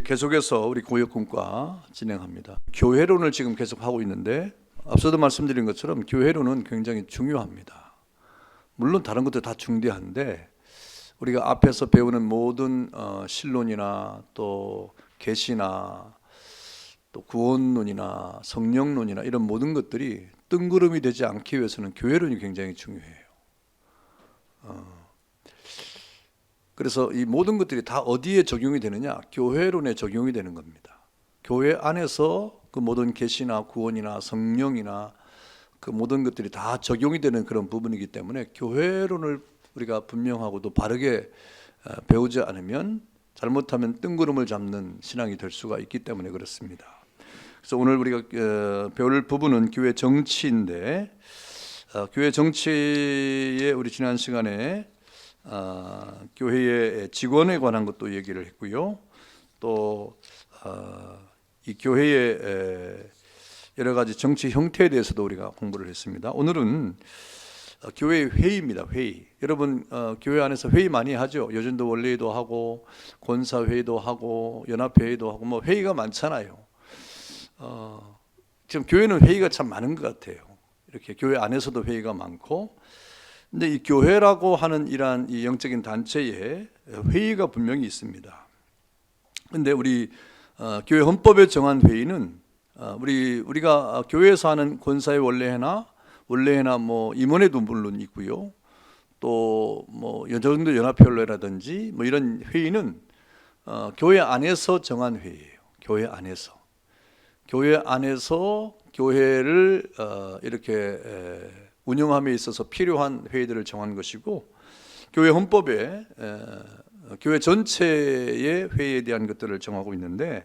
계속해서 우리 고역군과 진행합니다. 교회론을 지금 계속 하고 있는데 앞서도 말씀드린 것처럼 교회론은 굉장히 중요합니다. 물론 다른 것도 다 중대한데 우리가 앞에서 배우는 모든 신론이나 또 계시나 또 구원론이나 성령론이나 이런 모든 것들이 뜬구름이 되지 않기 위해서는 교회론이 굉장히 중요해요. 그래서 이 모든 것들이 다 어디에 적용이 되느냐? 교회론에 적용이 되는 겁니다. 교회 안에서 그 모든 계시나 구원이나 성령이나 그 모든 것들이 다 적용이 되는 그런 부분이기 때문에 교회론을 우리가 분명하고도 바르게 배우지 않으면 잘못하면 뜬구름을 잡는 신앙이 될 수가 있기 때문에 그렇습니다. 그래서 오늘 우리가 배울 부분은 교회 정치인데 교회 정치에 우리 지난 시간에 교회의 직원에 관한 것도 얘기를 했고요. 또 이 교회의 여러 가지 정치 형태에 대해서도 우리가 공부를 했습니다. 오늘은 교회 회의입니다. 회의. 여러분 교회 안에서 회의 많이 하죠. 여전도 원리회의도 하고 권사회의도 하고 연합회의도 하고 뭐 회의가 많잖아요. 지금 교회는 회의가 참 많은 것 같아요. 이렇게 교회 안에서도 회의가 많고, 근데 이 교회라고 하는 이러한 이 영적인 단체에 회의가 분명히 있습니다. 근데 우리 교회 헌법에 정한 회의는 우리가 교회에서 하는 권사회 원례회나 뭐 임원회도 물론 있고요. 또 뭐 여정도 연합회라든지 뭐 이런 회의는 교회 안에서 정한 회의예요. 교회 안에서 교회를 이렇게 운영함에 있어서 필요한 회의들을 정한 것이고, 교회 헌법에 교회 전체의 회의에 대한 것들을 정하고 있는데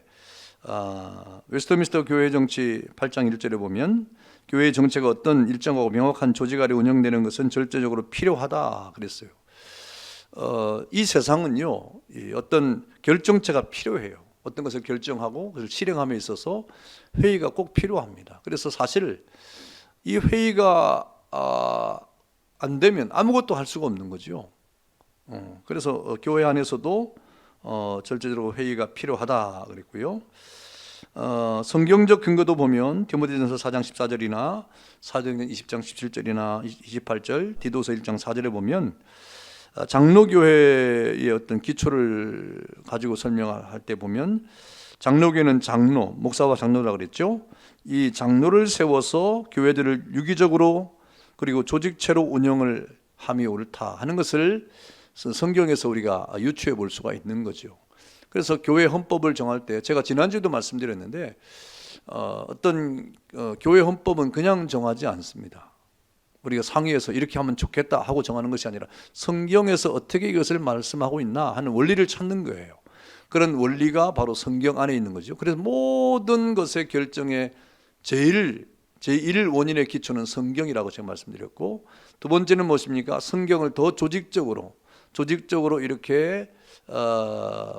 웨스트민스터 교회 정치 8장 1절에 보면 교회의 정체가 어떤 일정하고 명확한 조직 아래 운영되는 것은 절대적으로 필요하다 그랬어요. 이 세상은요, 어떤 결정체가 필요해요. 어떤 것을 결정하고 그것을 실행함에 있어서 회의가 꼭 필요합니다. 그래서 사실 이 회의가 안 되면 아무것도 할 수가 없는 거죠. 그래서 교회 안에서도 절대적으로 회의가 필요하다 그랬고요. 성경적 근거도 보면 디모데전서 4장 14절이나 사도행전 20장 17절이나 28절, 디도서 1장 4절에 보면 장로교회의 어떤 기초를 가지고 설명할 때 보면 장로교회는 장로, 목사와 장로라고 그랬죠. 이 장로를 세워서 교회들을 유기적으로 그리고 조직체로 운영을 함이 옳다 하는 것을 성경에서 우리가 유추해 볼 수가 있는 거죠. 그래서 교회 헌법을 정할 때 제가 지난주에도 말씀드렸는데 어떤 교회 헌법은 그냥 정하지 않습니다. 우리가 상의해서 이렇게 하면 좋겠다 하고 정하는 것이 아니라 성경에서 어떻게 이것을 말씀하고 있나 하는 원리를 찾는 거예요. 그런 원리가 바로 성경 안에 있는 거죠. 그래서 모든 것의 결정의 제1 원인의 기초는 성경이라고 제가 말씀드렸고, 두 번째는 무엇입니까? 성경을 더 조직적으로 이렇게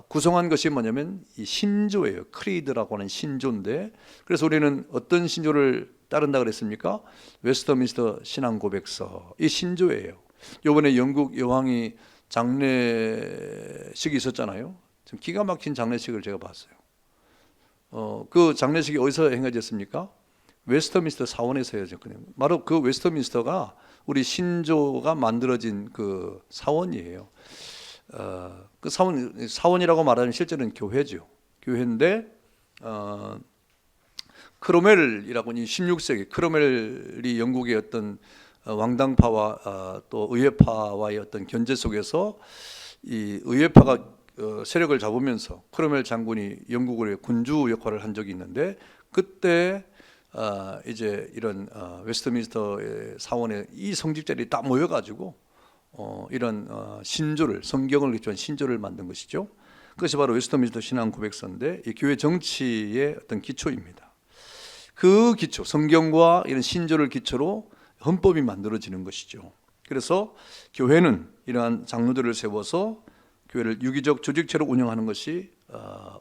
구성한 것이 뭐냐면 이 신조예요. 크리드라고 하는 신조인데, 그래서 우리는 어떤 신조를 따른다 그랬습니까? 웨스트민스터 신앙 고백서, 이 신조예요. 이번에 영국 여왕이 장례식이 있었잖아요. 좀 기가 막힌 장례식을 제가 봤어요. 그 장례식이 어디서 행해졌습니까? 웨스트민스터 사원에서 헤어졌거든요. 바로 그 웨스트민스터가 우리 신조가 만들어진 그 사원이에요. 그 사원이라고 말하면 실제는 교회죠. 교회인데 크로멜이라고 16세기 크로멜이 영국의 어떤 왕당파와 또 의회파와의 어떤 견제 속에서 이 의회파가 세력을 잡으면서 크로멜 장군이 영국의 군주 역할을 한 적이 있는데, 그때 이제 이런 웨스트민스터의 사원에 이 성직자들이 다 모여가지고 이런 신조를, 성경을 기초한 신조를 만든 것이죠. 그것이 바로 웨스트민스터 신앙 고백서인데 이 교회 정치의 어떤 기초입니다. 그 기초, 성경과 이런 신조를 기초로 헌법이 만들어지는 것이죠. 그래서 교회는 이러한 장로들을 세워서 교회를 유기적 조직체로 운영하는 것이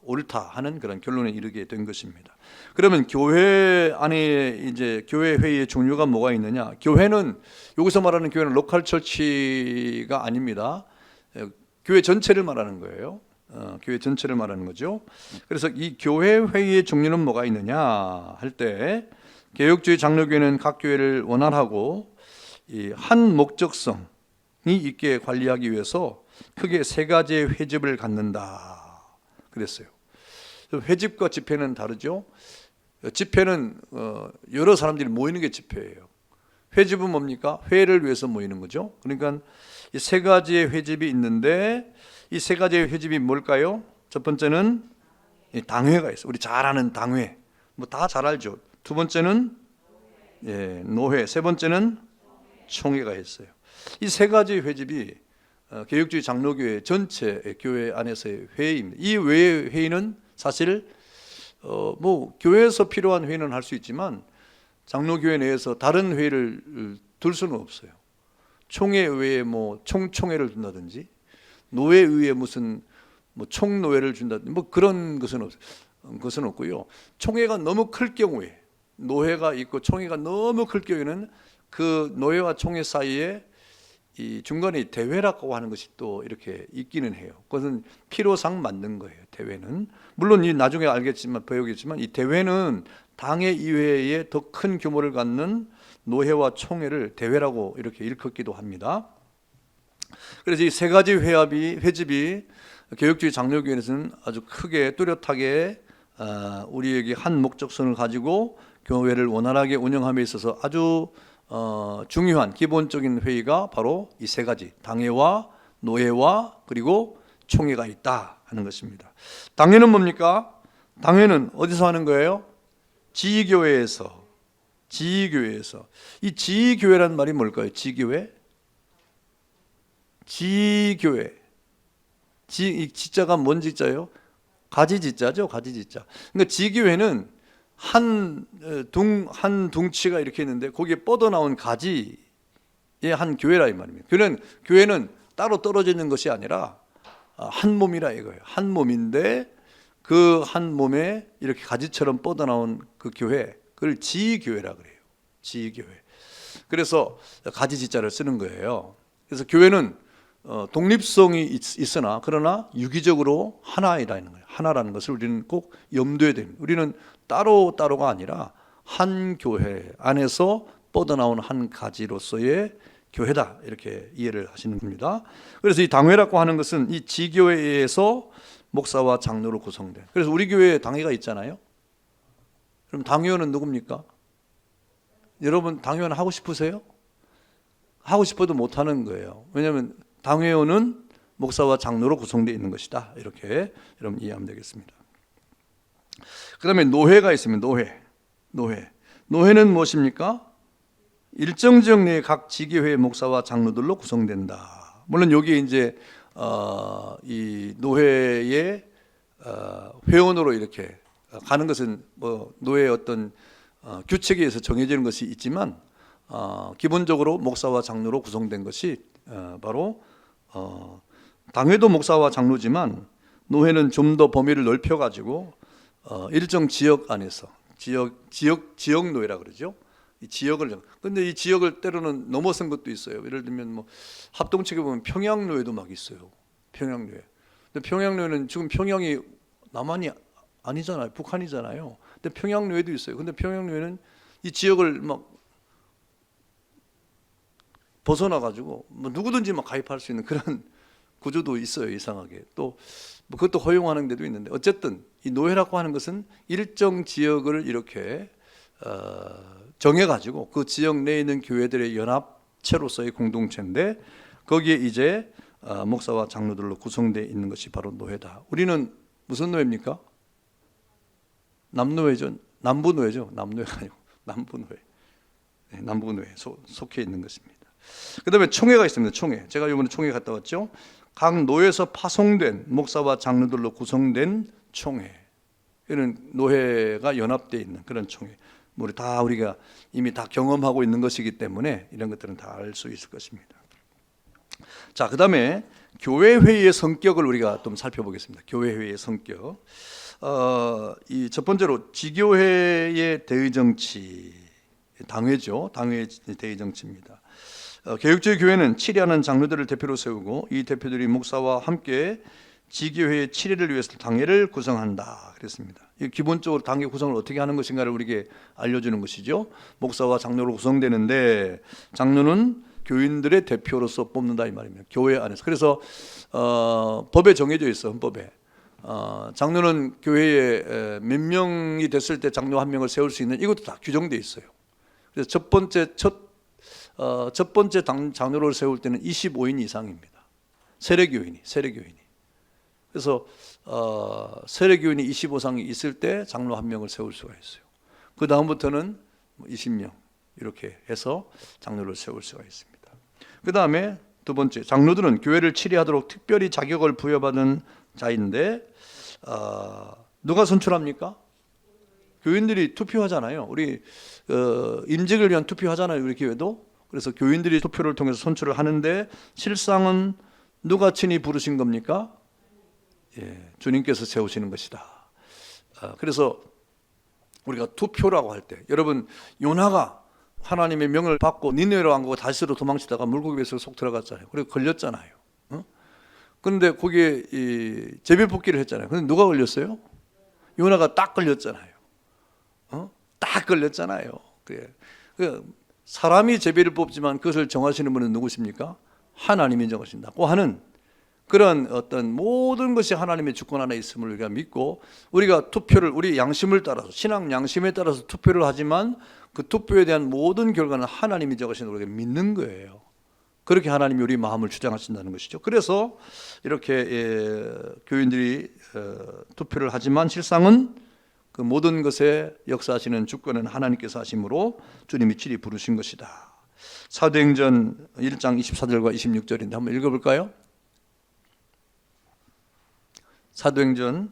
옳다 하는 그런 결론에 이르게 된 것입니다. 그러면 교회 안에 이제 교회 회의의 종류가 뭐가 있느냐? 교회는 여기서 말하는 교회는 로컬 처치가 아닙니다. 교회 전체를 말하는 거예요. 교회 전체를 말하는 거죠. 그래서 이 교회 회의의 종류는 뭐가 있느냐 할 때 개혁주의 장로교회는 각 교회를 원활하고 이 한 목적성이 있게 관리하기 위해서 크게 세 가지의 회집을 갖는다 그랬어요. 회집과 집회는 다르죠. 집회는 여러 사람들이 모이는 게 집회예요. 회집은 뭡니까? 회를 위해서 모이는 거죠. 그러니까 이 세 가지의 회집이 있는데 이 세 가지의 회집이 뭘까요? 첫 번째는 당회가 있어요. 우리 잘 아는 당회, 뭐 다 잘 알죠. 두 번째는 노회, 세 번째는 총회가 있어요. 이 세 가지 회집이 개혁주의 장로교회 전체 교회 안에서의 회의입니다. 이 외의 회의는 사실 뭐 교회에서 필요한 회의는 할 수 있지만 장로교회 내에서 다른 회의를 둘 수는 없어요. 총회 외에 뭐 총총회를 둔다든지 노회 의회 무슨 뭐 총노회를 준다든지 뭐 그런 것은 없고요. 총회가 너무 클 경우에 노회가 있고 총회가 너무 클 경우에는 그 노회와 총회 사이에 이 중간에 대회라고 하는 것이 또 이렇게 있기는 해요. 그것은 필요상 만든 거예요. 대회는 물론 이 나중에 알겠지만 배우겠지만 이 대회는 당회 이외에 더 큰 규모를 갖는 노회와 총회를 대회라고 이렇게 일컫기도 합니다. 그래서 이 세 가지 회집이 개혁주의 장로교회에서는 아주 크게 뚜렷하게 우리에게 한 목적성을 가지고 교회를 원활하게 운영함에 있어서 아주 중요한 기본적인 회의가 바로 이 세 가지 당회와 노회와 그리고 총회가 있다 하는 것입니다. 당회는 뭡니까? 당회는 어디서 하는 거예요? 지교회에서. 이 지교회란 말이 뭘까요? 지교회? 지교회. 이 지자가 뭔 지자예요? 가지지자죠. 가지지자. 그러니까 지교회는 한 둥치가 이렇게 있는데 거기에 뻗어나온 가지의 한 교회라 이 말입니다. 교회는 따로 떨어져 있는 것이 아니라 한 몸이라 이거예요. 한 몸인데 그 한 몸에 이렇게 가지처럼 뻗어나온 그 교회, 그걸 지교회라 그래요. 지교회. 그래서 가지지자를 쓰는 거예요. 그래서 교회는 독립성이 있으나 그러나 유기적으로 하나라는 거예요. 하나라는 것을 우리는 꼭 염두에 됩니다. 우리는 따로가 아니라 한 교회 안에서 뻗어나온 한 가지로서의 교회다 이렇게 이해를 하시는 겁니다. 그래서 이 당회라고 하는 것은 이 지교회에서 목사와 장로로 구성된, 그래서 우리 교회에 당회가 있잖아요. 그럼 당회원은 누굽니까? 여러분 당회원 하고 싶으세요? 하고 싶어도 못하는 거예요. 왜냐하면 당회원은 목사와 장로로 구성되어 있는 것이다 이렇게 여러분 이해하면 되겠습니다. 그 다음에 노회가 있습니다. 노회는 무엇입니까? 일정 지역 내의 각 지교회의 목사와 장로들로 구성된다. 물론 여기에 이제 이 노회의 회원으로 이렇게 가는 것은 뭐 노회의 어떤 규칙에 의해서 정해지는 것이 있지만 기본적으로 목사와 장로로 구성된 것이 바로 당회도 목사와 장로지만 노회는 좀 더 범위를 넓혀 가지고 일정 지역 안에서 지역 노예라 그러죠. 이 지역을, 근데 이 지역을 때로는 넘어선 것도 있어요. 예를 들면 뭐 합동측에 보면 평양 노예도 막 있어요. 평양 노예. 근데 평양 노예는 지금 평양이 남한이 아니잖아요. 북한이잖아요. 근데 평양 노예도 있어요. 근데 평양 노예는 이 지역을 막 벗어나 가지고 뭐 누구든지 막 가입할 수 있는 그런 구조도 있어요. 이상하게. 또 뭐 그것도 허용하는 데도 있는데 어쨌든 이 노예라고 하는 것은 일정 지역을 이렇게 정해가지고 그 지역 내에 있는 교회들의 연합체로서의 공동체인데 거기에 이제 목사와 장로들로 구성되어 있는 것이 바로 노회다. 우리는 무슨 노회입니까? 남노회죠. 남부노회죠. 남노회가 아니고 남부노회. 네, 남부노회 속해 있는 것입니다. 그 다음에 총회가 있습니다. 총회. 제가 이번에 총회 갔다 왔죠. 각 노회에서 파송된 목사와 장로들로 구성된 총회. 이런 노회가 연합되어 있는 그런 총회. 우리가 이미 다 경험하고 있는 것이기 때문에 이런 것들은 다 알 수 있을 것입니다. 자, 그 다음에 교회 회의의 성격을 우리가 좀 살펴보겠습니다. 교회 회의의 성격. 이 첫 번째로 지교회의 대의 정치, 당회죠. 당회의 대의 정치입니다. 개혁주의 교회는 치리하는 장로들을 대표로 세우고 이 대표들이 목사와 함께 지교회의 7회를 위해서 당회를 구성한다 그랬습니다. 기본적으로 당회 구성을 어떻게 하는 것인가를 우리에게 알려주는 것이죠. 목사와 장로로 구성되는데 장로는 교인들의 대표로서 뽑는다 이 말입니다. 교회 안에서. 그래서 법에 정해져 있어. 헌법에. 장로는 교회에 몇 명이 됐을 때 장로 한 명을 세울 수 있는 이것도 다 규정돼 있어요. 그래서 첫 번째 장로를 세울 때는 25인 이상입니다. 세례교인이. 그래서 세례교인이 25상이 있을 때 장로 한 명을 세울 수가 있어요. 그 다음부터는 20명 이렇게 해서 장로를 세울 수가 있습니다. 그 다음에 두 번째, 장로들은 교회를 치리하도록 특별히 자격을 부여받은 자인데 누가 선출합니까? 교인들이 투표하잖아요. 우리 임직을 위한 투표하잖아요. 우리 교회도. 그래서 교인들이 투표를 통해서 선출을 하는데 실상은 누가 친히 부르신 겁니까? 예, 주님께서 세우시는 것이다. 그래서 우리가 투표라고 할 때, 여러분 요나가 하나님의 명을 받고 니느웨로 안 가고 다시로 도망치다가 물고기 뱃속에 속 들어갔잖아요. 그리고 걸렸잖아요. 그런데 거기에 제비뽑기를 했잖아요. 근데 누가 걸렸어요? 요나가 딱 걸렸잖아요. 딱 걸렸잖아요. 그래. 사람이 제비를 뽑지만 그것을 정하시는 분은 누구십니까? 하나님이 정하신다고 하는 그런 어떤 모든 것이 하나님의 주권 안에 있음을 우리가 믿고 우리가 투표를 우리 양심을 따라서 신앙 양심에 따라서 투표를 하지만 그 투표에 대한 모든 결과는 하나님이 정하시는 우리가 믿는 거예요. 그렇게 하나님이 우리 마음을 주장하신다는 것이죠. 그래서 이렇게 교인들이 투표를 하지만 실상은 그 모든 것에 역사하시는 주권은 하나님께서 하심으로 주님이 친히 부르신 것이다. 사도행전 1장 24절과 26절인데 한번 읽어볼까요? 사도행전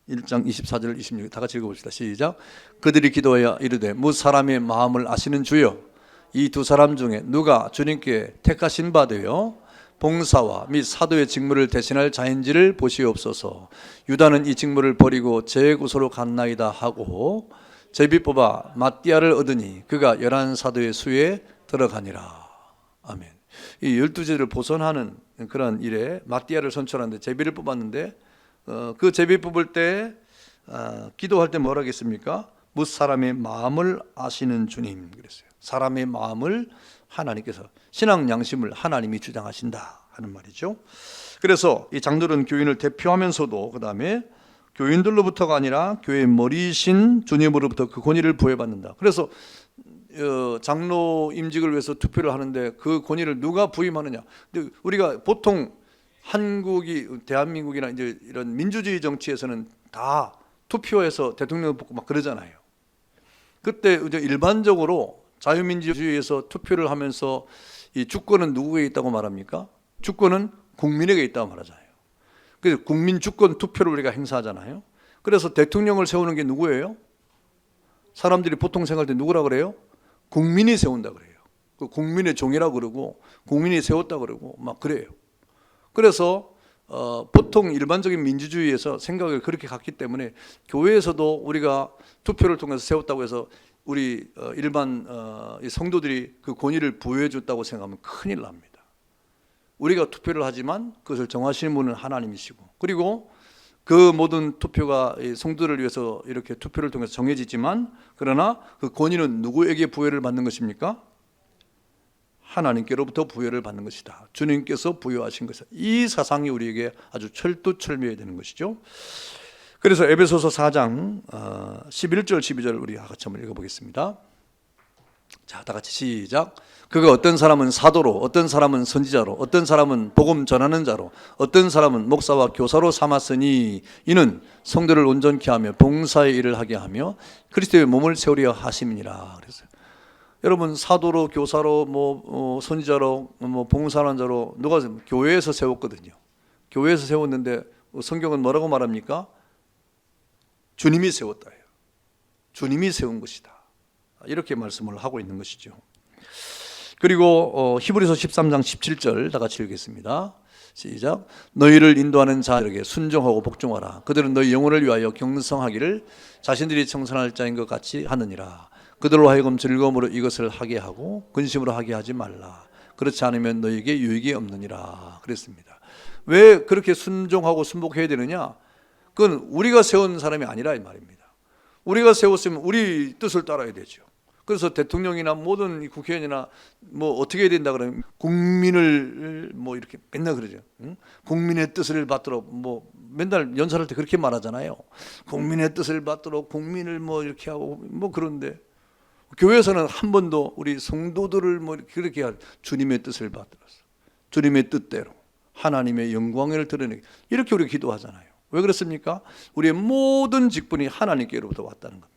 1장 24절 26절 다 같이 읽어봅시다. 시작. 그들이 기도하여 이르되 무 사람의 마음을 아시는 주여 이 두 사람 중에 누가 주님께 택하신 바 되어 봉사와 및 사도의 직무를 대신할 자인지를 보시옵소서. 유다는 이 직무를 버리고 제 곳으로 갔나이다 하고 제비 뽑아 마띠아를 얻으니 그가 11사도의 수에 들어가니라. 아멘. 이 12제를 보선하는 그런 일에 마띠아를 선출하는데 제비를 뽑았는데 그 제비 뽑을 때 기도할 때 뭐라 하겠습니까? 뭇 사람의 마음을 아시는 주님 그랬어요. 사람의 마음을 하나님께서 신앙 양심을 하나님이 주장하신다 하는 말이죠. 그래서 이 장로는 교인을 대표하면서도 그 다음에 교인들로부터가 아니라 교회의 머리이신 주님으로부터 그 권위를 부여받는다. 그래서 장로 임직을 위해서 투표를 하는데 그 권위를 누가 부임하느냐? 근데 우리가 보통 한국이 대한민국이나 이제 이런 민주주의 정치에서는 다 투표해서 대통령을 뽑고 막 그러잖아요. 그때 이제 일반적으로 자유민주주의에서 투표를 하면서 이 주권은 누구에게 있다고 말합니까? 주권은 국민에게 있다고 말하잖아요. 그래서 국민 주권 투표를 우리가 행사하잖아요. 그래서 대통령을 세우는 게 누구예요? 사람들이 보통 생각할 때 누구라 그래요? 국민이 세운다 그래요. 그 국민의 종이라고 그러고 국민이 세웠다 그러고 막 그래요. 그래서 보통 일반적인 민주주의에서 생각을 그렇게 갖기 때문에 교회에서도 우리가 투표를 통해서 세웠다고 해서 우리 일반 성도들이 그 권위를 부여해 줬다고 생각하면 큰일 납니다. 우리가 투표를 하지만 그것을 정하시는 분은 하나님이시고 그리고 그 모든 투표가 성도를 위해서 이렇게 투표를 통해서 정해지지만 그러나 그 권위는 누구에게 부여를 받는 것입니까? 하나님께로부터 부여를 받는 것이다. 주님께서 부여하신 것이다. 이 사상이 우리에게 아주 철두철미해야 되는 것이죠. 그래서 에베소서 4장 11절 12절 우리 같이 한번 읽어보겠습니다. 자, 다 같이 시작. 그가 어떤 사람은 사도로, 어떤 사람은 선지자로, 어떤 사람은 복음 전하는 자로, 어떤 사람은 목사와 교사로 삼았으니 이는 성도를 온전케 하며 봉사의 일을 하게 하며 그리스도의 몸을 세우려 하심이니라. 그랬어요. 여러분 사도로, 교사로, 선지자로, 봉사하는 자로 누가 교회에서 세웠거든요. 교회에서 세웠는데 성경은 뭐라고 말합니까? 주님이 세웠다예요. 주님이 세운 것이다. 이렇게 말씀을 하고 있는 것이죠. 그리고 히브리서 13장 17절 다 같이 읽겠습니다. 시작. 너희를 인도하는 자들에게 순종하고 복종하라. 그들은 너희 영혼을 위하여 경성하기를 자신들이 청산할 자인 것 같이 하느니라. 그들로 하여금 즐거움으로 이것을 하게 하고 근심으로 하게 하지 말라. 그렇지 않으면 너희에게 유익이 없느니라. 그랬습니다. 왜 그렇게 순종하고 순복해야 되느냐? 그건 우리가 세운 사람이 아니라 이 말입니다. 우리가 세웠으면 우리 뜻을 따라야 되죠. 그래서 대통령이나 모든 국회의원이나 뭐 어떻게 해야 된다 그러면 국민을 뭐 이렇게 맨날 그러죠. 응? 국민의 뜻을 받도록 뭐 맨날 연설할 때 그렇게 말하잖아요. 국민의 뜻을 받도록 국민을 뭐 이렇게 하고 뭐 그런데 교회에서는 한 번도 우리 성도들을 뭐 그렇게 할 주님의 뜻을 받들어서 주님의 뜻대로 하나님의 영광을 드러내기 이렇게 우리가 기도하잖아요. 왜 그렇습니까? 우리의 모든 직분이 하나님께로부터 왔다는 겁니다.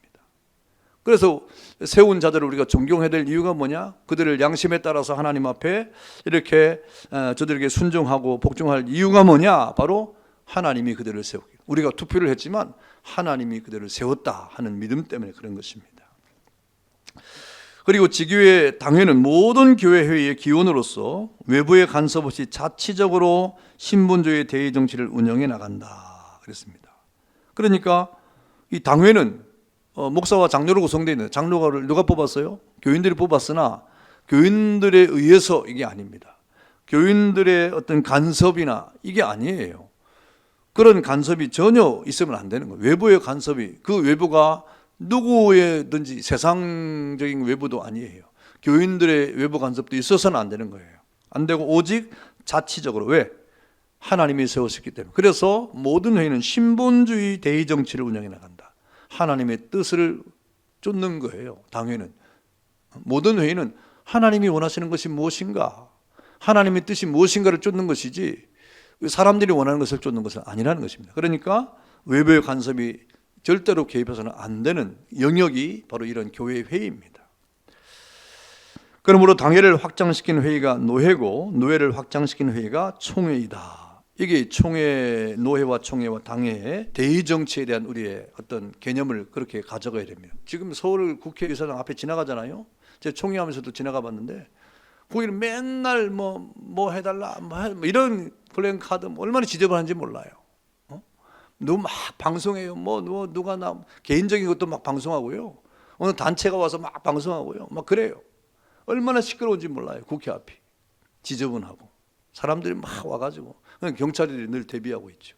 그래서 세운 자들을 우리가 존경해야 될 이유가 뭐냐? 그들을 양심에 따라서 하나님 앞에 이렇게 저들에게 순종하고 복종할 이유가 뭐냐? 바로 하나님이 그들을 세우기. 우리가 투표를 했지만 하나님이 그들을 세웠다 하는 믿음 때문에 그런 것입니다. 그리고 지교회 당회는 모든 교회 회의의 기원으로서 외부의 간섭 없이 자치적으로 신분주의 대의 정치를 운영해 나간다 그랬습니다. 그러니까 이 당회는 목사와 장로로 구성되어 있는 장로를 누가 뽑았어요? 교인들이 뽑았으나 교인들에 의해서 이게 아닙니다. 교인들의 어떤 간섭이나 이게 아니에요. 그런 간섭이 전혀 있으면 안 되는 거예요. 외부의 간섭이 그 외부가 누구의든지 세상적인 외부도 아니에요. 교인들의 외부 간섭도 있어서는 안 되는 거예요. 안 되고 오직 자치적으로. 왜? 하나님이 세우셨기 때문에. 그래서 모든 회의는 신분주의 대의 정치를 운영해 나간다. 하나님의 뜻을 쫓는 거예요. 당회는. 모든 회의는 하나님이 원하시는 것이 무엇인가, 하나님의 뜻이 무엇인가를 쫓는 것이지 사람들이 원하는 것을 쫓는 것은 아니라는 것입니다. 그러니까 외부의 간섭이 절대로 개입해서는 안 되는 영역이 바로 이런 교회 회의입니다. 그러므로 당회를 확장시킨 회의가 노회고 노회를 확장시킨 회의가 총회이다. 이게 총회, 노회와 총회와 당회의 대의 정치에 대한 우리의 어떤 개념을 그렇게 가져가야 됩니다. 지금 서울 국회의사당 앞에 지나가잖아요. 제가 총회하면서도 지나가 봤는데 거기는 맨날 뭐 해달라 뭐 이런 플랜카드 얼마나 지저분한지 몰라요. 누구 막 방송해요. 누가 나 개인적인 것도 막 방송하고요. 어느 단체가 와서 막 방송하고요. 막 그래요. 얼마나 시끄러운지 몰라요. 국회 앞이 지저분하고 사람들이 막 와가지고 경찰들이 늘 대비하고 있죠.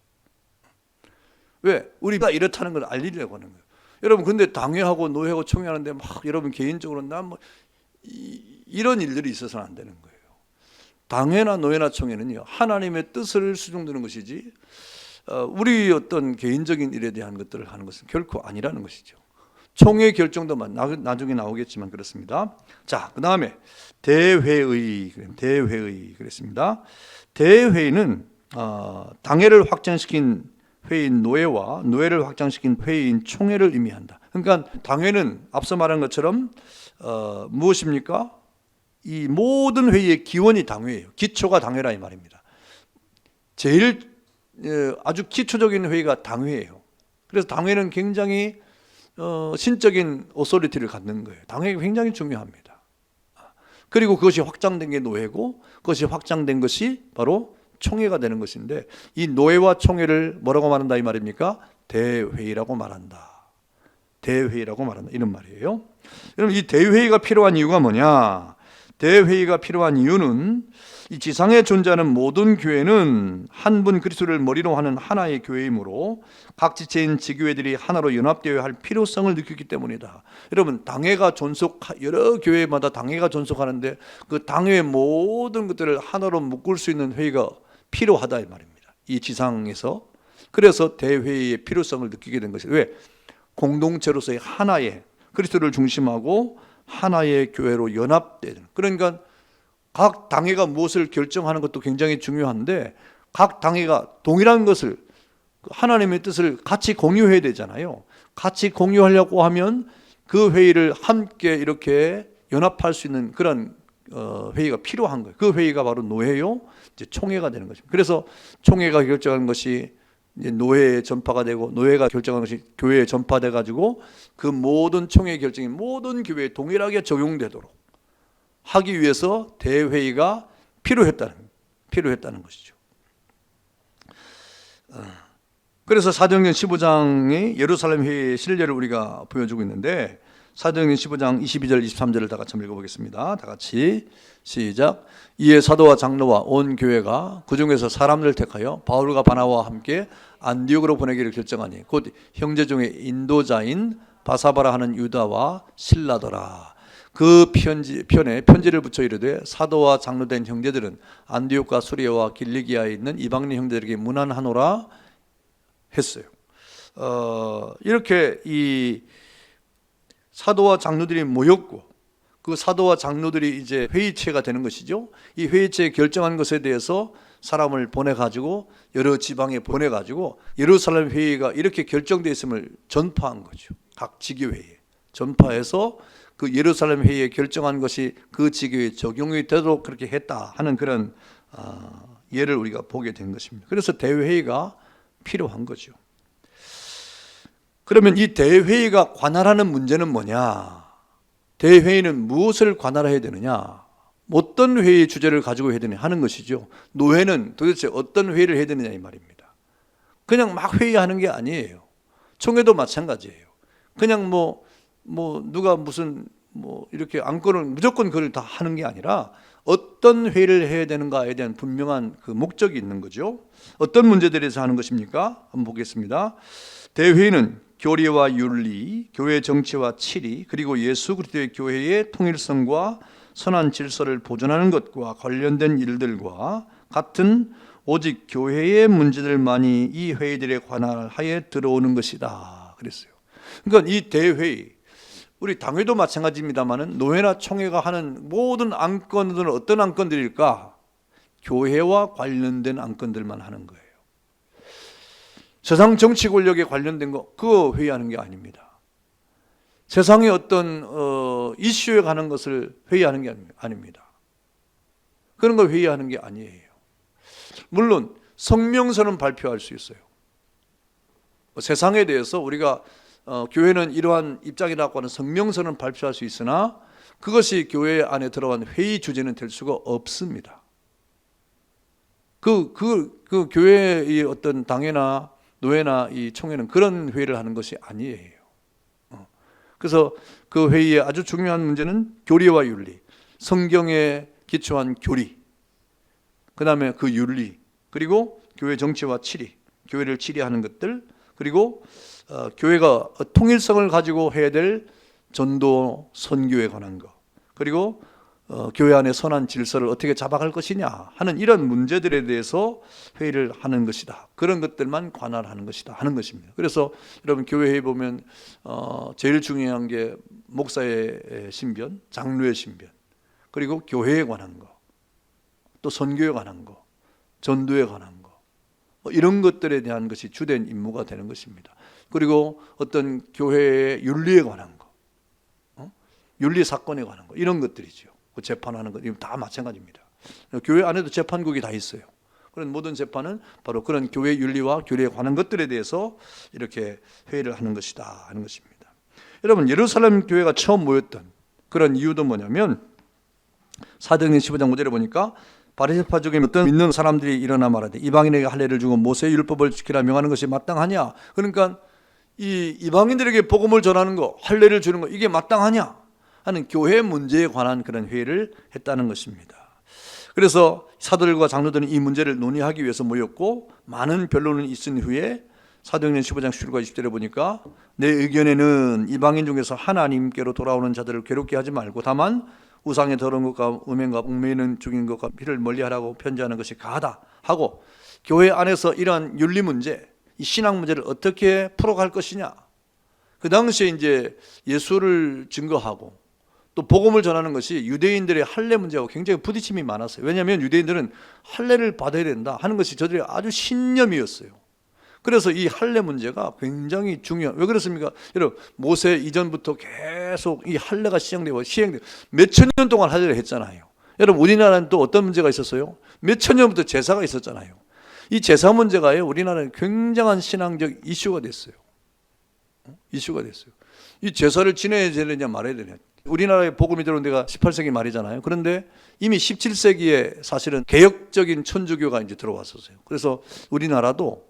왜? 우리가 이렇다는 걸 알리려고 하는 거예요. 여러분 근데 당회하고 노회하고 총회하는데 막 여러분 개인적으로 난 이런 일들이 있어서는 안 되는 거예요. 당회나 노회나 총회는요 하나님의 뜻을 수종드는 것이지 우리 어떤 개인적인 일에 대한 것들을 하는 것은 결코 아니라는 것이죠. 총회 결정도 나중에 나오겠지만 그렇습니다. 자, 그 다음에 대회의 그랬습니다. 대회의는 당회를 확장시킨 회의인 노회와 노회를 확장시킨 회의인 총회를 의미한다. 그러니까 당회는 앞서 말한 것처럼 무엇입니까? 이 모든 회의의 기원이 당회예요. 기초가 당회라 이 말입니다. 제일 아주 기초적인 회의가 당회예요. 그래서 당회는 굉장히 신적인 오소리티를 갖는 거예요. 당회가 굉장히 중요합니다. 그리고 그것이 확장된 게 노회고 그것이 확장된 것이 바로 총회가 되는 것인데 이 노회와 총회를 뭐라고 말한다 이 말입니까? 대회의라고 말한다. 대회의라고 말한다 이런 말이에요. 여러분 이 대회의가 필요한 이유가 뭐냐? 대회의가 필요한 이유는 이 지상에 존재하는 모든 교회는 한 분 그리스도를 머리로 하는 하나의 교회이므로 각 지체인 지교회들이 하나로 연합되어야 할 필요성을 느꼈기 때문이다. 여러분 당회가 여러 교회마다 당회가 존속하는데 그 당회의 모든 것들을 하나로 묶을 수 있는 회의가 필요하다 이 말입니다. 이 지상에서. 그래서 대회의의 필요성을 느끼게 된 것이에요. 왜? 공동체로서의 하나의 그리스도를 중심하고 하나의 교회로 연합되는. 그러니까 각 당회가 무엇을 결정하는 것도 굉장히 중요한데 각 당회가 동일한 것을 하나님의 뜻을 같이 공유해야 되잖아요. 같이 공유하려고 하면 그 회의를 함께 이렇게 연합할 수 있는 그런 회의가 필요한 거예요. 그 회의가 바로 노회요, 이제 총회가 되는 것입니다. 그래서 총회가 결정한 것이 이제 노회에 전파가 되고 노회가 결정한 것이 교회에 전파돼 가지고 그 모든 총회 결정이 모든 교회에 동일하게 적용되도록 하기 위해서 대회의가 필요했다는 것이죠. 그래서 사도행전 15장의 예루살렘 회의의 실례를 우리가 보여주고 있는데 사도행전 15장 22절 23절을 다 같이 한번 읽어보겠습니다. 다 같이 시작. 이에 사도와 장로와 온 교회가 그 중에서 사람들을 택하여 바울과 바나바와 함께 안디옥으로 보내기를 결정하니 곧 형제 중에 인도자인 바사바라 하는 유다와 실라더라. 그 편에 편지를 붙여 이르되 사도와 장로된 형제들은 안디옥과 수리아와 길리기아에 있는 이방인 형제들에게 문안하노라 했어요. 이렇게 이 사도와 장로들이 모였고 그 사도와 장로들이 이제 회의체가 되는 것이죠. 이 회의체에 결정한 것에 대해서 사람을 보내가지고 여러 지방에 보내가지고 예루살렘 회의가 이렇게 결정되어 있음을 전파한 거죠. 각 지교회에 전파해서 그 예루살렘 회의에 결정한 것이 그 지교회에 적용이 되도록 그렇게 했다 하는 그런 예를 우리가 보게 된 것입니다. 그래서 대회의가 필요한 거죠. 그러면 이 대회의가 관할하는 문제는 뭐냐? 대회의는 무엇을 관할해야 되느냐? 어떤 회의 주제를 가지고 해야 되느냐 하는 것이죠. 노회는 도대체 어떤 회의를 해야 되느냐 이 말입니다. 그냥 막 회의하는 게 아니에요. 총회도 마찬가지예요. 그냥 누가 무슨 이렇게 안건을 무조건 그걸 다 하는 게 아니라 어떤 회의를 해야 되는가에 대한 분명한 그 목적이 있는 거죠. 어떤 문제들에 대해서 하는 것입니까? 한번 보겠습니다. 대회의는 교리와 윤리, 교회 정치와 치리, 그리고 예수 그리스도의 교회의 통일성과 선한 질서를 보존하는 것과 관련된 일들과 같은 오직 교회의 문제들만이 이 회의들에 관할하에 들어오는 것이다 그랬어요. 그러니까 이 대회의, 우리 당회도 마찬가지입니다만은 노회나 총회가 하는 모든 안건들은 어떤 안건들일까? 교회와 관련된 안건들만 하는 거예요. 세상 정치 권력에 관련된 거 그거 회의하는 게 아닙니다. 세상의 어떤 이슈에 관한 것을 회의하는 게 아닙니다. 그런 걸 회의하는 게 아니에요. 물론 성명서는 발표할 수 있어요. 세상에 대해서 우리가 교회는 이러한 입장이라고 하는 성명서는 발표할 수 있으나 그것이 교회 안에 들어간 회의 주제는 될 수가 없습니다. 그 교회의 어떤 당회나 노회나 이 총회는 그런 회의를 하는 것이 아니에요. 그래서 그 회의의 아주 중요한 문제는 교리와 윤리, 성경에 기초한 교리, 그 다음에 그 윤리, 그리고 교회 정치와 치리, 교회를 치리하는 것들, 그리고 교회가 통일성을 가지고 해야 될 전도, 선교에 관한 것, 그리고 교회 안에 선한 질서를 어떻게 잡아갈 것이냐 하는 이런 문제들에 대해서 회의를 하는 것이다. 그런 것들만 관할하는 것이다 하는 것입니다. 그래서 여러분 교회에 보면 제일 중요한 게 목사의 신변, 장로의 신변, 그리고 교회에 관한 거, 또 선교에 관한 거, 전도에 관한 거, 이런 것들에 대한 것이 주된 임무가 되는 것입니다. 그리고 어떤 교회의 윤리에 관한 거, 윤리 사건에 관한 거, 이런 것들이죠. 재판하는 것, 이건 다 마찬가지입니다. 교회 안에도 재판국이 다 있어요. 그런 모든 재판은 바로 그런 교회 윤리와 교리에 관한 것들에 대해서 이렇게 회의를 하는 것이다 하는 것입니다. 여러분, 예루살렘 교회가 처음 모였던 그런 이유도 뭐냐면 사도행전 15장 5절에 보니까 바리새파 중에 어떤 믿는 사람들이 일어나 말하되 이방인에게 할례를 주고 모세의 율법을 지키라 명하는 것이 마땅하냐? 그러니까 이 이방인들에게 복음을 전하는 거, 할례를 주는 거, 이게 마땅하냐 하는 교회 문제에 관한 그런 회의를 했다는 것입니다. 그래서 사도들과 장로들은 이 문제를 논의하기 위해서 모였고 많은 변론이 있은 후에 사도행전 15장 19절 20절에 보니까 내 의견에는 이방인 중에서 하나님께로 돌아오는 자들을 괴롭게 하지 말고 다만 우상의 더러운 것과 음행과 얽매이는 죽인 것과 피를 멀리하라고 편지하는 것이 가하다 하고, 교회 안에서 이러한 윤리 문제, 이 신앙 문제를 어떻게 풀어갈 것이냐. 그 당시에 이제 예수를 증거하고 또 복음을 전하는 것이 유대인들의 할례 문제하고 굉장히 부딪힘이 많았어요. 왜냐하면 유대인들은 할례를 받아야 된다 하는 것이 저들의 아주 신념이었어요. 그래서 이 할례 문제가 굉장히 중요한. 왜 그렇습니까? 여러분, 모세 이전부터 계속 이 할례가 시행되고 몇천 년 동안 할례를 했잖아요. 여러분, 우리나라는 또 어떤 문제가 있었어요? 몇천 년부터 제사가 있었잖아요. 이 제사 문제가 우리나라에 굉장한 신앙적 이슈가 됐어요. 이슈가 됐어요. 이 제사를 지내야 되느냐 말아야 되느냐. 우리나라에 복음이 들어온 데가 18세기 말이잖아요. 그런데 이미 17세기에 사실은 개혁적인 천주교가 이제 들어왔었어요. 그래서 우리나라도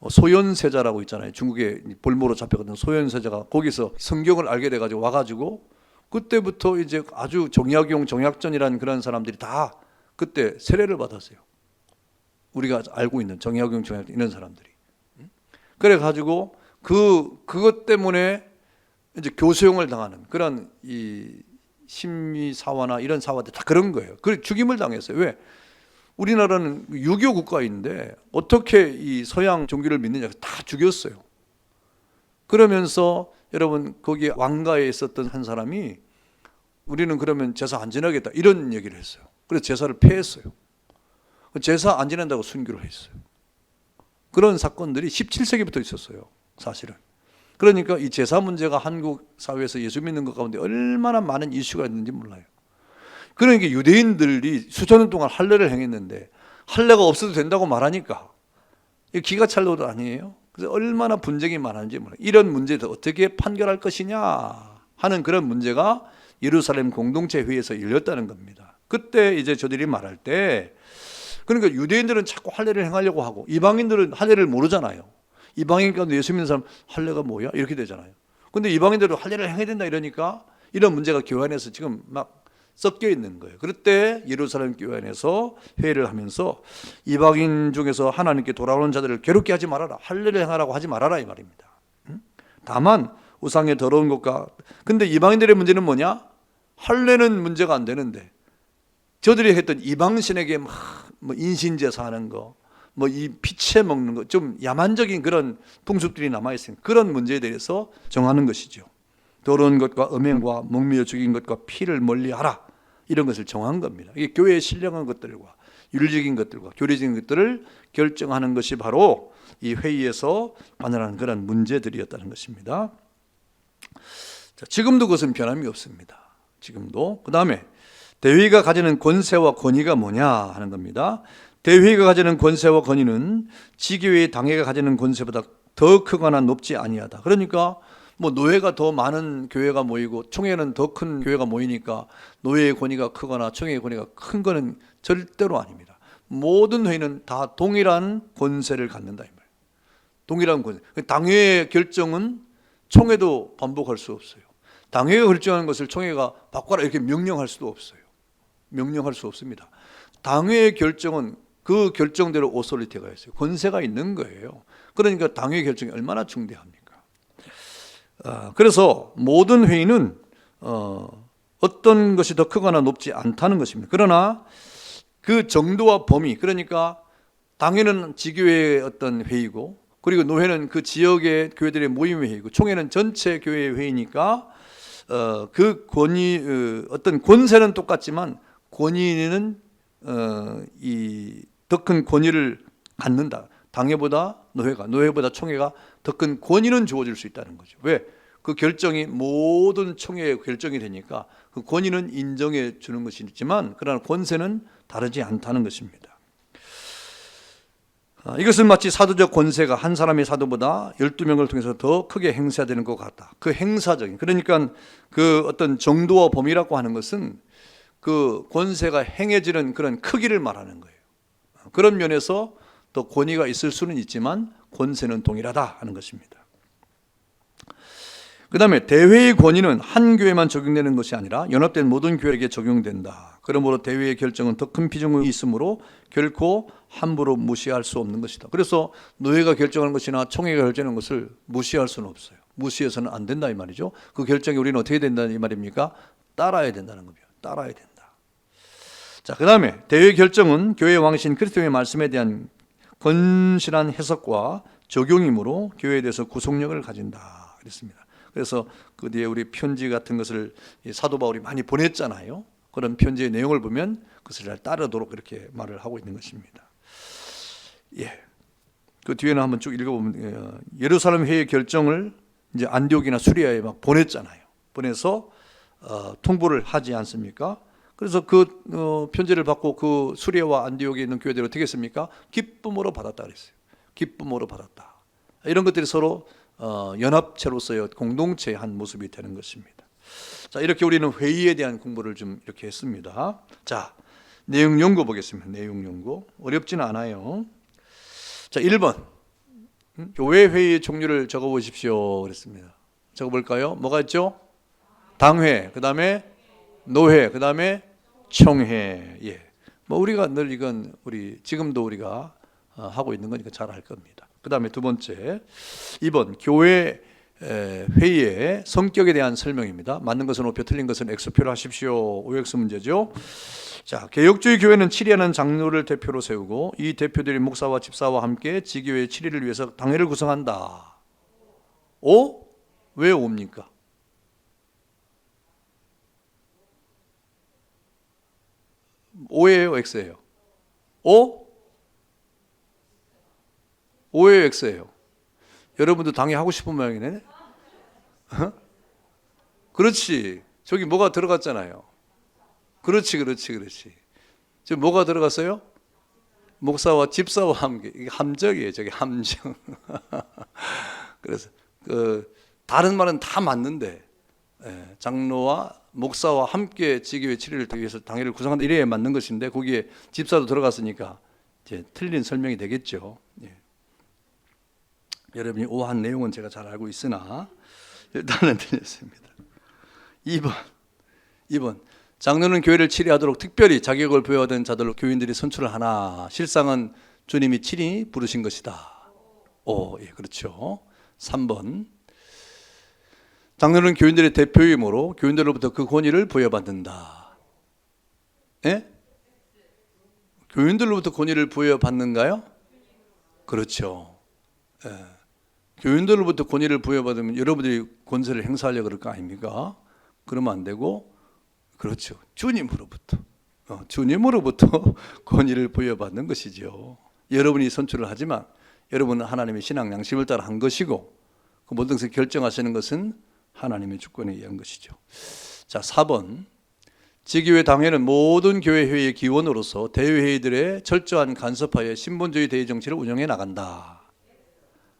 소현세자라고 있잖아요. 중국에 볼모로 잡혀갔던 소현세자가 거기서 성경을 알게 돼가지고 와가지고 그때부터 이제 아주 정약용, 정약전이라는 그런 사람들이 다 그때 세례를 받았어요. 우리가 알고 있는 정약용, 정약전 이런 사람들이. 그래가지고 그것 때문에 이제 교수형을 당하는 그런 이 심리사화나 이런 사화들 다 그런 거예요. 그래 죽임을 당했어요. 왜? 우리나라는 유교 국가인데 어떻게 이 서양 종교를 믿느냐 다 죽였어요. 그러면서 여러분 거기 왕가에 있었던 한 사람이 우리는 그러면 제사 안 지내겠다 이런 얘기를 했어요. 그래서 제사를 폐했어요. 제사 안 지낸다고 순교를 했어요. 그런 사건들이 17세기부터 있었어요. 사실은. 그러니까 이 제사 문제가 한국 사회에서 예수 믿는 것 가운데 얼마나 많은 이슈가 있는지 몰라요. 그러니까 유대인들이 수천 년 동안 할례를 행했는데 할례가 없어도 된다고 말하니까 이게 기가 찰 노릇 아니에요? 그래서 얼마나 분쟁이 많은지 몰라요. 이런 문제도 어떻게 판결할 것이냐 하는 그런 문제가 예루살렘 공동체 회의에서 열렸다는 겁니다. 그때 이제 저들이 말할 때 그러니까 유대인들은 자꾸 할례를 행하려고 하고 이방인들은 할례를 모르잖아요. 이방인 가운데 예수 믿는 사람 할례가 뭐야? 이렇게 되잖아요. 근데 이방인들도 할례를 행해야 된다 이러니까 이런 문제가 교회 안에서 지금 막 섞여 있는 거예요. 그럴 때 예루살렘 교회 안에서 회의를 하면서 이방인 중에서 하나님께 돌아오는 자들을 괴롭게 하지 말아라. 할례를 행하라고 하지 말아라 이 말입니다. 다만 우상의 더러운 것과 근데 이방인들의 문제는 뭐냐? 할례는 문제가 안 되는데 저들이 했던 이방신에게 막 뭐 인신제사 하는 거 뭐 이 피채 먹는 거 좀 야만적인 그런 풍습들이 남아있으니 그런 문제에 대해서 정하는 것이죠. 더러운 것과 음행과 먹미어 죽인 것과 피를 멀리하라 이런 것을 정한 겁니다. 이게 교회에 신령한 것들과 윤리적인 것들과 교리적인 것들을 결정하는 것이 바로 이 회의에서 관할하는 그런 문제들이었다는 것입니다. 자, 지금도 그것은 변함이 없습니다. 지금도. 그 다음에 대회의가 가지는 권세와 권위가 뭐냐 하는 겁니다. 대회의가 가지는 권세와 권위는 지교회의 당회가 가지는 권세보다 더 크거나 높지 아니하다. 그러니까 뭐 노회가 더 많은 교회가 모이고 총회는 더 큰 교회가 모이니까 노회의 권위가 크거나 총회의 권위가 큰 거는 절대로 아닙니다. 모든 회의는 다 동일한 권세를 갖는다 이 말이에요. 동일한 권세. 당회의 결정은 총회도 반복할 수 없어요. 당회가 결정하는 것을 총회가 바꿔라 이렇게 명령할 수도 없어요. 명령할 수 없습니다. 당회의 결정은 그 결정대로 오소리티가 있어요. 권세가 있는 거예요. 그러니까 당회의 결정이 얼마나 중대합니까? 그래서 모든 회의는 어떤 것이 더 크거나 높지 않다는 것입니다. 그러나 그 정도와 범위, 그러니까 당회는 지교회의 어떤 회의고 그리고 노회는 그 지역의 교회들의 모임의 회의고 총회는 전체 교회의 회의니까 그 권위 어떤 권세는 똑같지만 권위는 이 더 큰 권위를 갖는다. 당회보다 노회보다 총회가 더 큰 권위는 주어질 수 있다는 거죠. 왜? 그 결정이 모든 총회의 결정이 되니까 그 권위는 인정해 주는 것이 있지만 그러나 권세는 다르지 않다는 것입니다. 이것은 마치 사도적 권세가 한 사람의 사도보다 12명을 통해서 더 크게 행사되는 것 같다. 그 행사적인 그러니까 그 어떤 정도와 범위라고 하는 것은 그 권세가 행해지는 그런 크기를 말하는 거예요. 그런 면에서 더 권위가 있을 수는 있지만 권세는 동일하다 하는 것입니다. 그 다음에 대회의 권위는 한 교회만 적용되는 것이 아니라 연합된 모든 교회에게 적용된다. 그러므로 대회의 결정은 더 큰 비중이 있으므로 결코 함부로 무시할 수 없는 것이다. 그래서 노회가 결정하는 것이나 총회가 결정하는 것을 무시할 수는 없어요. 무시해서는 안 된다 이 말이죠. 그 결정에 우리는 어떻게 된다는 이 말입니까? 따라야 된다는 겁니다. 따라야 된다. 자, 그 다음에 대회 결정은 교회 왕이신 그리스도의 말씀에 대한 건실한 해석과 적용이므로 교회에 대해서 구속력을 가진다 그랬습니다. 그래서 그 뒤에 우리 편지 같은 것을 사도 바울이 많이 보냈잖아요. 그런 편지의 내용을 보면 그것을 잘 따르도록 이렇게 말을 하고 있는 것입니다. 예. 그 뒤에는 한번 쭉 읽어보면 예루살렘 회의 결정을 이제 안디옥이나 수리아에 막 보냈잖아요. 보내서 통보를 하지 않습니까? 그래서 그 편지를 받고 그 수리아와 안디옥에 있는 교회들이 어떻게 했습니까? 기쁨으로 받았다 그랬어요. 기쁨으로 받았다. 이런 것들이 서로 연합체로서의 공동체의 한 모습이 되는 것입니다. 자, 이렇게 우리는 회의에 대한 공부를 좀 이렇게 했습니다. 자, 내용 연구 보겠습니다. 내용 연구. 어렵지는 않아요. 자, 1번. 교회 회의의 종류를 적어보십시오 그랬습니다. 적어볼까요? 뭐가 있죠? 당회, 그 다음에 노회, 그 다음에 총회. 예. 뭐 우리가 늘 이건 지금도 우리가 하고 있는 거니까 잘 알 겁니다. 그 다음에 두 번째, 2번 교회 회의의 성격에 대한 설명입니다. 맞는 것은 O표, 틀린 것은 X표로 하십시오. OX 문제죠. 자, 개혁주의 교회는 7위하는 장로를 대표로 세우고 이 대표들이 목사와 집사와 함께 지교회의 7위를 위해서 당회를 구성한다. O? 왜 O입니까? O예요, X예요? O? O예요, X예요? 여러분도 당회 하고 싶은 모양이네? 그렇지. 저기 뭐가 들어갔잖아요. 그렇지. 지금 뭐가 들어갔어요? 목사와 집사와 함께. 이게 함정이에요. 저게 함정. 그래서 다른 말은 다 맞는데 장로와 목사와 함께 지교회 7위를 위해서 당회를 구성한다 이래야 맞는 것인데 거기에 집사도 들어갔으니까 이제 틀린 설명이 되겠죠. 예. 여러분이 오한 내용은 제가 잘 알고 있으나 일단은 틀렸습니다. 2번 장로는 교회를 치리하도록 특별히 자격을 부여받은 자들로 교인들이 선출을 하나 실상은 주님이 친히 부르신 것이다. 예, 그렇죠. 3번 장로는 교인들의 대표이므로 교인들로부터 그 권위를 부여받는다. 예? 교인들로부터 권위를 부여받는가요? 그렇죠. 예. 교인들로부터 권위를 부여받으면 여러분들이 권세를 행사하려고 그럴 거 아닙니까? 그러면 안 되고, 그렇죠. 주님으로부터 권위를 부여받는 것이죠. 여러분이 선출을 하지만 여러분은 하나님의 신앙 양심을 따라 한 것이고 그 모든 것을 결정하시는 것은 하나님의 주권에 의한 것이죠. 자, 4번 지교회 당회는 모든 교회 회의의 기원으로서 대회의들의 철저한 간섭하에 신본주의 대의 정치를 운영해 나간다.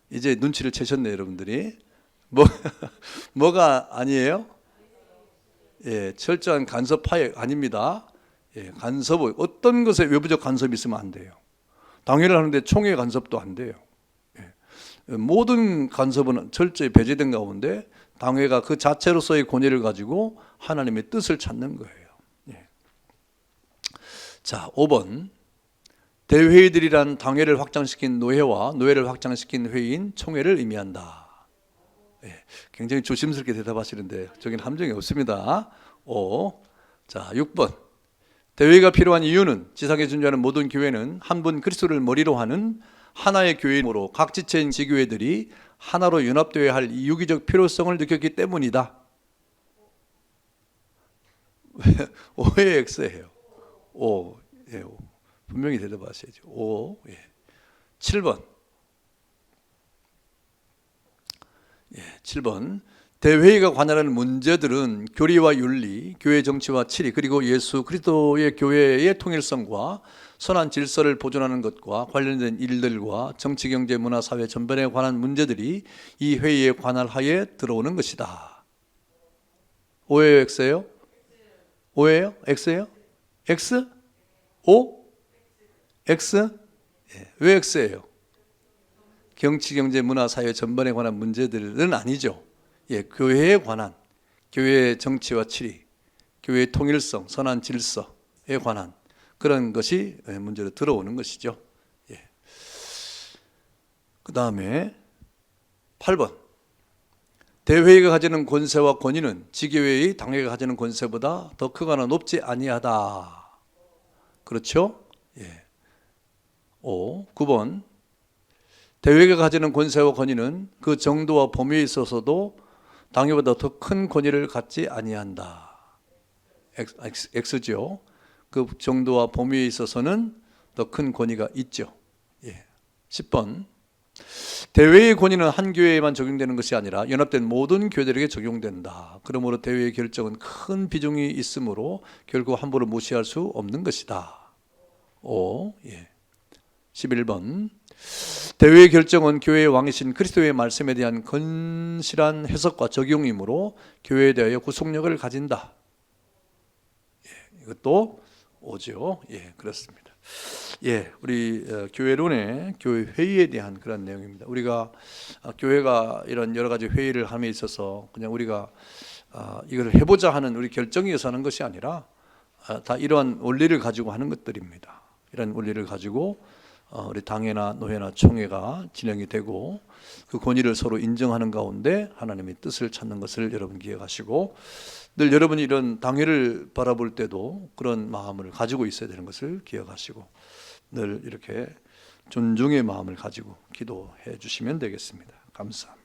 이제 눈치를 채셨네요, 여러분들이. 뭐가 아니에요? 예, 철저한 간섭하에 아닙니다. 예, 간섭은 어떤 것에 외부적 간섭이 있으면 안 돼요. 당회를 하는데 총회 간섭도 안 돼요. 예, 모든 간섭은 철저히 배제된 가운데 당회가 그 자체로서의 권위를 가지고 하나님의 뜻을 찾는 거예요. 예. 자, 5번 대회의들이란 당회를 확장시킨 노회와 노회를 확장시킨 회의인 총회를 의미한다. 예, 굉장히 조심스럽게 대답하시는데 저긴 함정이 없습니다. 자, 6번 대회가 필요한 이유는 지상에 존재하는 모든 교회는 한 분 그리스도를 머리로 하는 하나의 교회이므로 각 지체인 지교회들이 하나로 연합되어야 할 유기적 필요성을 느꼈기 때문이다. O의 X예요. 예, 분명히 대답하셔야죠. 예. 7번. 예, 7번. 대회의가 관할하는 문제들은 교리와 윤리, 교회 정치와 치리, 그리고 예수 그리스도의 교회의 통일성과 선한 질서를 보존하는 것과 관련된 일들과 정치, 경제, 문화, 사회 전반에 관한 문제들이 이 회의의 관할하에 들어오는 것이다. O예요, X예요? O예요? X예요? X? O? X? 예, 왜 X예요? 정치, 경제, 문화, 사회 전반에 관한 문제들은 아니죠. 예, 교회에 관한, 교회의 정치와 치리, 교회의 통일성, 선한 질서에 관한 그런 것이 문제로 들어오는 것이죠. 예. 그 다음에 8번 대회의가 가지는 권세와 권위는 지교회의 당회가 가지는 권세보다 더 크거나 높지 아니하다. 그렇죠? 예. 9번 대회가 가지는 권세와 권위는 그 정도와 범위에 있어서도 당회보다 더 큰 권위를 갖지 아니한다. X죠. 그 정도와 범위에 있어서는 더 큰 권위가 있죠. 예. 10번 대회의 권위는 한 교회에만 적용되는 것이 아니라 연합된 모든 교회들에게 적용된다. 그러므로 대회의 결정은 큰 비중이 있으므로 결국 함부로 무시할 수 없는 것이다. 예. 11번 대회의 결정은 교회의 왕이신 그리스도의 말씀에 대한 건실한 해석과 적용이므로 교회에 대하여 구속력을 가진다. 예, 이것도 오죠. 예, 그렇습니다. 우리 교회론의 교회 회의에 대한 그런 내용입니다. 우리가 교회가 이런 여러 가지 회의를 함에 있어서 그냥 우리가 이걸 해보자 하는 우리 결정이어서 하는 것이 아니라 다 이러한 원리를 가지고 하는 것들입니다. 이런 원리를 가지고 우리 당회나 노회나 총회가 진행이 되고 그 권위를 서로 인정하는 가운데 하나님의 뜻을 찾는 것을 여러분 기억하시고, 늘 여러분이 이런 당회를 바라볼 때도 그런 마음을 가지고 있어야 되는 것을 기억하시고 늘 이렇게 존중의 마음을 가지고 기도해 주시면 되겠습니다. 감사합니다.